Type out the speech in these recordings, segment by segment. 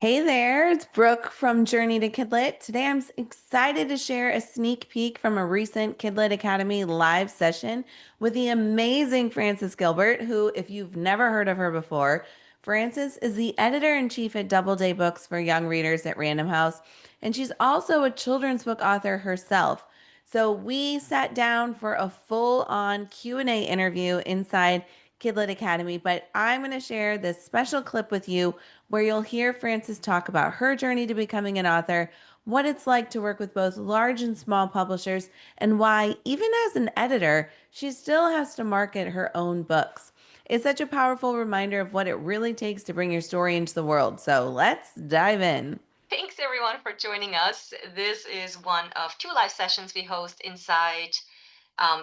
Hey there, it's Brooke from Journey to Kidlit. Today excited to share a sneak peek from a recent Kidlit Academy live session with the amazing Frances Gilbert, who, if you've never heard of her before, Frances is the editor-in-chief at Doubleday Books for young readers at Random House, and she's also a children's book author herself. So we sat down for a full-on Q&A interview inside Kidlit Academy, but I'm going to share this special clip with you where you'll hear Frances talk about her journey to becoming an author, what it's like to work with both large and small publishers, and why, even as an editor, she still has to market her own books. It's such a powerful reminder of what it really takes to bring your story into the world. So let's dive in. Thanks everyone for joining us. This is one of two live sessions we host inside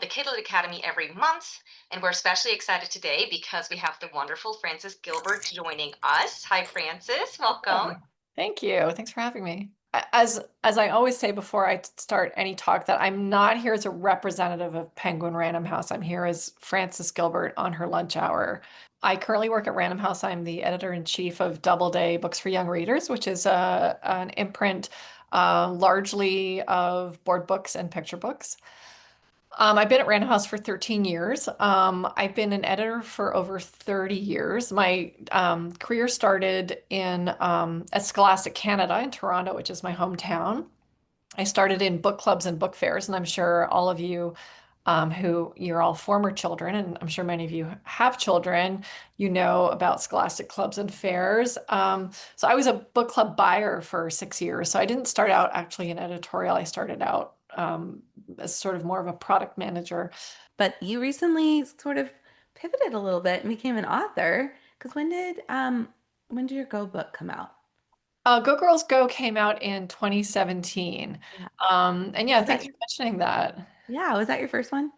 the Kidlit Academy every month. And we're especially excited today because we have the wonderful Frances Gilbert joining us. Hi, Frances. Welcome. Oh, thank you. Thanks for having me. As I always say before I start any talk, that I'm not here as a representative of Penguin Random House. I'm here as Frances Gilbert on her lunch hour. I currently work at Random House. I'm the editor-in-chief of Doubleday Books for Young Readers, which is an imprint largely of board books and picture books. I've been at Random House for 13 years. I've been an editor for over 30 years. My career started in at Scholastic Canada in Toronto, which is my hometown. I started in book clubs and book fairs, and I'm sure all of you who you're all former children, and I'm sure many of you have children, you know about Scholastic clubs and fairs. So I was a book club buyer for 6 years. So I didn't start out actually in editorial. I started out as sort of more of a product manager. But you recently sort of pivoted a little bit and became an author. Because when did your Go book come out? Go Girls Go came out in 2017. Yeah. And yeah, Was that thanks your, for mentioning that. yeah, was that your first one?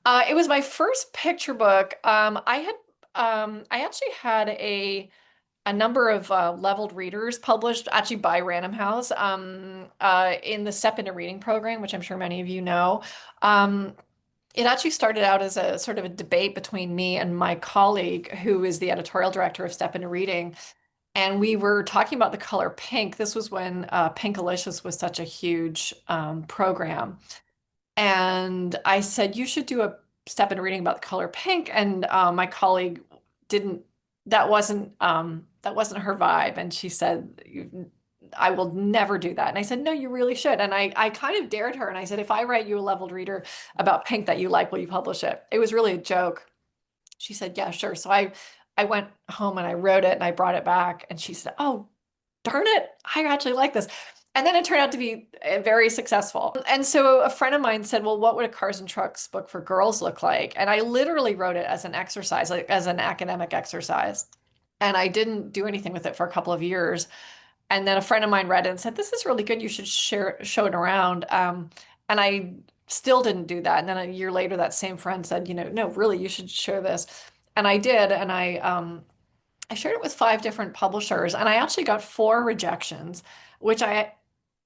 It was my first picture book. I actually had a number of leveled readers published actually by Random House in the Step Into Reading program, which I'm sure many of you know. Um, it actually started out as a sort of a debate between me and my colleague, who is the editorial director of Step Into Reading. And we were talking about the color pink. This was when Pinkalicious was such a huge program. And I said, you should do a step in reading about the color pink. And my colleague didn't, that wasn't her vibe. And she said, I will never do that. And I said, no, you really should. And I kind of dared her. And I said, if I write you a leveled reader about pink that you like, will you publish it? It was really a joke. She said, yeah, sure. So I went home and I wrote it and I brought it back. And she said, oh, darn it, I actually like this. And then it turned out to be very successful. And so a friend of mine said, well, what would a Cars and Trucks book for girls look like? And I literally wrote it as an exercise, like as an academic exercise. And I didn't do anything with it for a couple of years. And then a friend of mine read it and said, this is really good. You should show it around. And I still didn't do that. And then a year later, that same friend said, no, really, you should share this. And I did. And I shared it with 5 different publishers, and I actually got 4 rejections, which I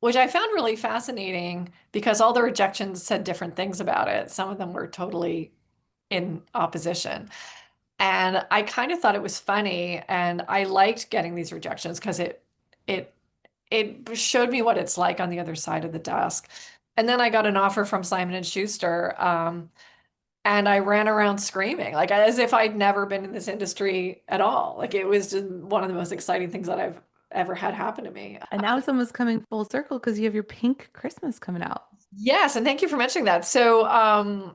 found really fascinating because all the rejections said different things about it. Some of them were totally in opposition. And I kind of thought it was funny, and I liked getting these rejections because it it showed me what it's like on the other side of the desk. And then I got an offer from Simon and Schuster, and I ran around screaming, like as if I'd never been in this industry at all. Like it was just one of the most exciting things that I've ever had happen to me. And now it's almost coming full circle because you have your pink Christmas coming out. Yes, and thank you for mentioning that. So,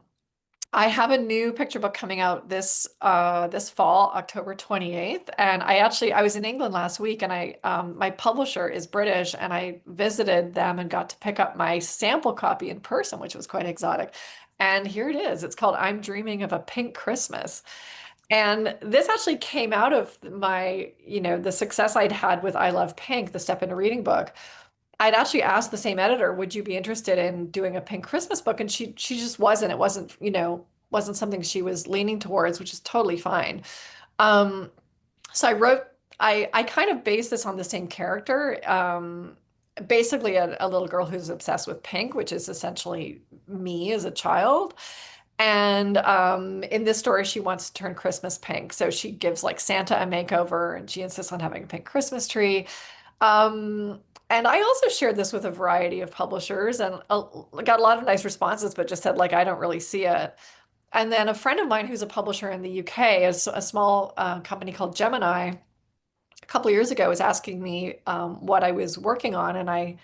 I have a new picture book coming out this fall, October 28th. And I was in England last week, and my publisher is British, and I visited them and got to pick up my sample copy in person, which was quite exotic. And here it is. It's called I'm Dreaming of a Pink Christmas. And this actually came out of the success I'd had with I Love Pink, the Step Into Reading book. I'd actually asked the same editor, would you be interested in doing a pink Christmas book? And she just wasn't. It wasn't something she was leaning towards, which is totally fine. Um, so I kind of based this on the same character. Basically a little girl who's obsessed with pink, which is essentially me as a child. And in this story, she wants to turn Christmas pink. So she gives like Santa a makeover, and she insists on having a pink Christmas tree. And I also shared this with a variety of publishers and got a lot of nice responses, but just said like, I don't really see it. And then a friend of mine who's a publisher in the UK, is a small company called Gemini, a couple of years ago was asking me what I was working on, and I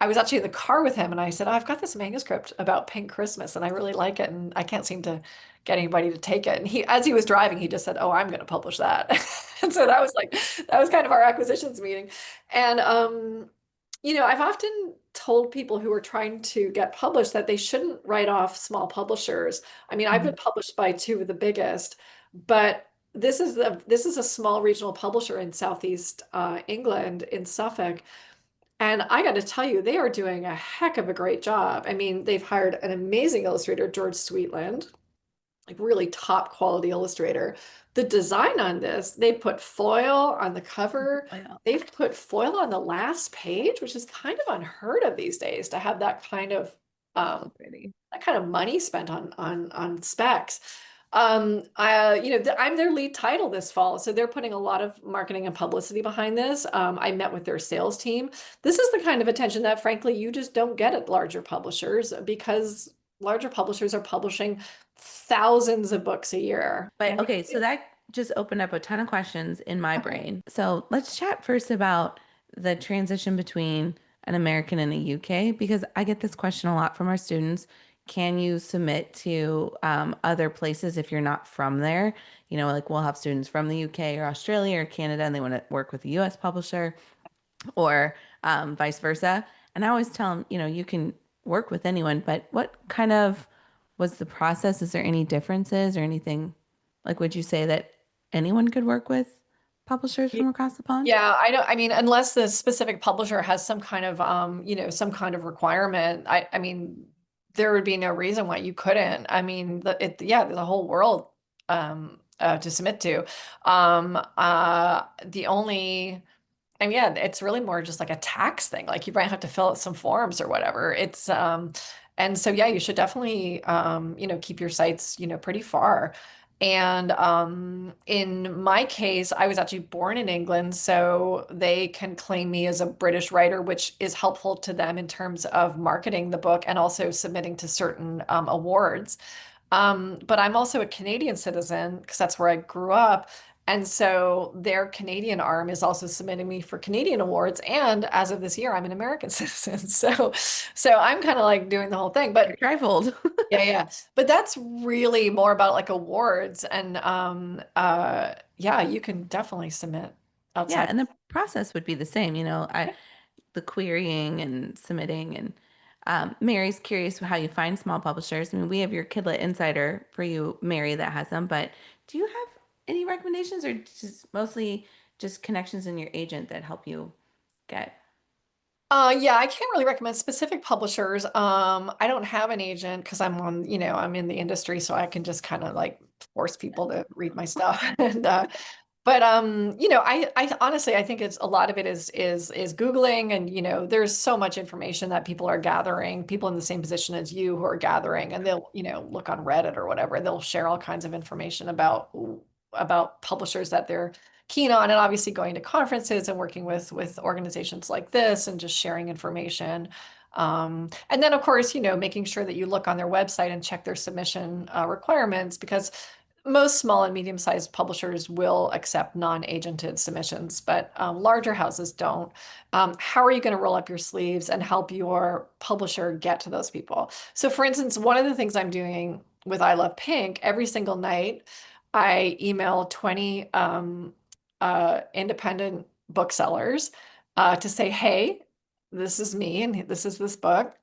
was actually in the car with him and I said, oh, I've got this manuscript about Pink Christmas and I really like it and I can't seem to get anybody to take it. And as he was driving, he just said, oh, I'm going to publish that. And so that was like, that was kind of our acquisitions meeting. And, I've often told people who are trying to get published that they shouldn't write off small publishers. I mean, I've been Mhm. published by two of the biggest, but this is a small regional publisher in Southeast England in Suffolk. And I got to tell you, they are doing a heck of a great job. I mean, they've hired an amazing illustrator, George Sweetland, like really top quality illustrator. The design on this, they put foil on the cover. Wow. They've put foil on the last page, which is kind of unheard of these days to have So um, pretty. that kind of money spent on specs. I'm their lead title this fall, so they're putting a lot of marketing and publicity behind this. I met with their sales team. This is the kind of attention that, frankly, you just don't get at larger publishers because larger publishers are publishing thousands of books a year. But And okay, so that just opened up a ton of questions in my brain. So let's chat first about the transition between an American and a UK, because I get this question a lot from our students. Can you submit to other places if you're not from there? You know, like we'll have students from the UK or Australia or Canada, and they want to work with a US publisher, or vice versa. And I always tell them, you can work with anyone, but what kind of was the process? Is there any differences or anything? Like, would you say that anyone could work with publishers from across the pond? Yeah, I mean, unless the specific publisher has some kind of some kind of requirement, I mean, there would be no reason why you couldn't. I mean, there's a whole world to submit to. The only And yeah, it's really more just like a tax thing. Like you might have to fill out some forms or whatever. And so yeah, you should definitely keep your sites, pretty far. And in my case, I was actually born in England, so they can claim me as a British writer, which is helpful to them in terms of marketing the book and also submitting to certain awards. But I'm also a Canadian citizen because that's where I grew up. And so their Canadian arm is also submitting me for Canadian awards. And as of this year, I'm an American citizen. So I'm kind of like doing the whole thing. You're But trifold. yeah, yeah. But that's really more about like awards. And yeah, you can definitely submit Yeah, outside. and the process would be the same, the querying and submitting. And Mary's curious how you find small publishers. I mean, we have your Kidlit Insider for you, Mary, that has them, but do you have any recommendations, or just mostly just connections in your agent that help you get? Yeah, I can't really recommend specific publishers. I don't have an agent because I'm in the industry, so I can just kind of like force people to read my stuff. I honestly I think it's a lot of it is Googling, and there's so much information that people are gathering, people in the same position as you who are gathering, and they'll look on Reddit or whatever. They'll share all kinds of information about publishers that they're keen on, and obviously going to conferences and working with organizations like this and just sharing information. And then of course, making sure that you look on their website and check their submission requirements, because most small and medium-sized publishers will accept non-agented submissions, but larger houses don't. How are you going to roll up your sleeves and help your publisher get to those people? So for instance, one of the things I'm doing with I Love Pink, every single night, I email 20 independent booksellers to say, hey, this is me and this is this book.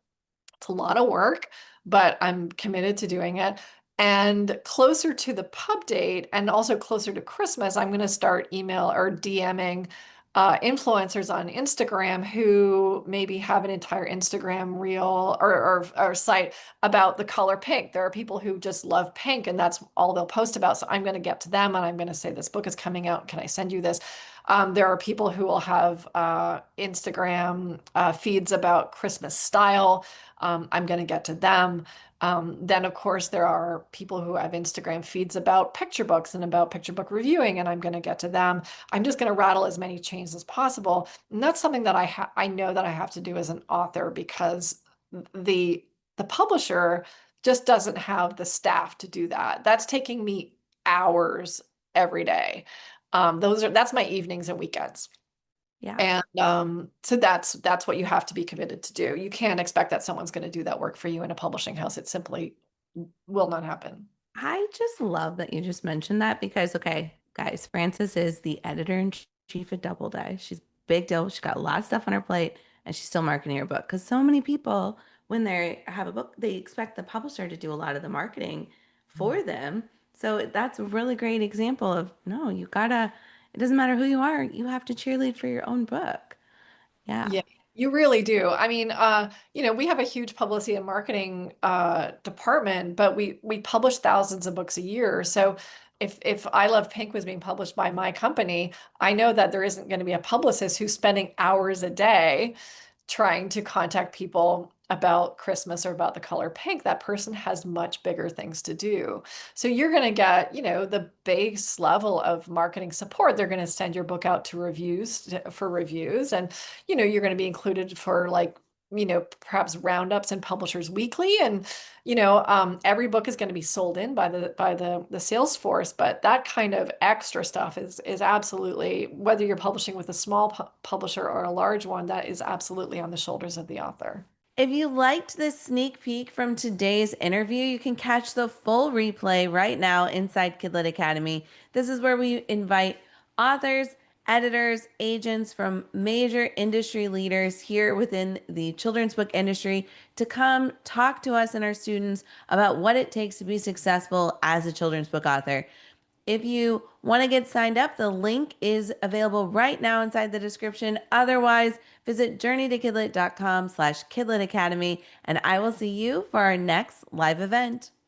It's a lot of work, but I'm committed to doing it. And closer to the pub date and also closer to Christmas, I'm going to start email or DMing influencers on Instagram who maybe have an entire Instagram reel or site about the color pink. There are people who just love pink and that's all they'll post about. So I'm going to get to them and I'm going to say, this book is coming out. Can I send you this? There are people who will have Instagram feeds about Christmas style. I'm going to get to them. Then, of course, there are people who have Instagram feeds about picture books and about picture book reviewing, and I'm going to get to them. I'm just going to rattle as many chains as possible. And that's something that I know that I have to do as an author because the the publisher just doesn't have the staff to do that. That's taking me hours every day. That's my evenings and weekends. Yeah. And so that's what you have to be committed to do. You can't expect that someone's going to do that work for you in a publishing house. It simply will not happen. I just love that you just mentioned that because, okay, guys, Frances is the editor in chief at Doubleday. She's big deal. She's got a lot of stuff on her plate and she's still marketing her book because so many people, when they have a book, they expect the publisher to do a lot of the marketing for them. So that's a really great example of no, you gotta, it doesn't matter who you are, you have to cheerlead for your own book. Yeah. Yeah, you really do. I mean, we have a huge publicity and marketing department, but we publish thousands of books a year. So if I Love Pink was being published by my company, I know that there isn't going to be a publicist who's spending hours a day trying to contact people about Christmas or about the color pink. That person has much bigger things to do. So you're going to get, the base level of marketing support. They're going to send your book out to reviews for reviews, and you're going to be included for like perhaps roundups and Publishers Weekly, and every book is going to be sold in by the sales force. But that kind of extra stuff is absolutely, whether you're publishing with a small publisher or a large one, that is absolutely on the shoulders of the author. If you liked this sneak peek from today's interview, you can catch the full replay right now inside Kidlit Academy. This is where we invite authors, editors, agents from major industry leaders here within the children's book industry to come talk to us and our students about what it takes to be successful as a children's book author. If you want to get signed up, the link is available right now inside the description. Otherwise, visit journeytokidlit.com/Kidlit Academy, and I will see you for our next live event.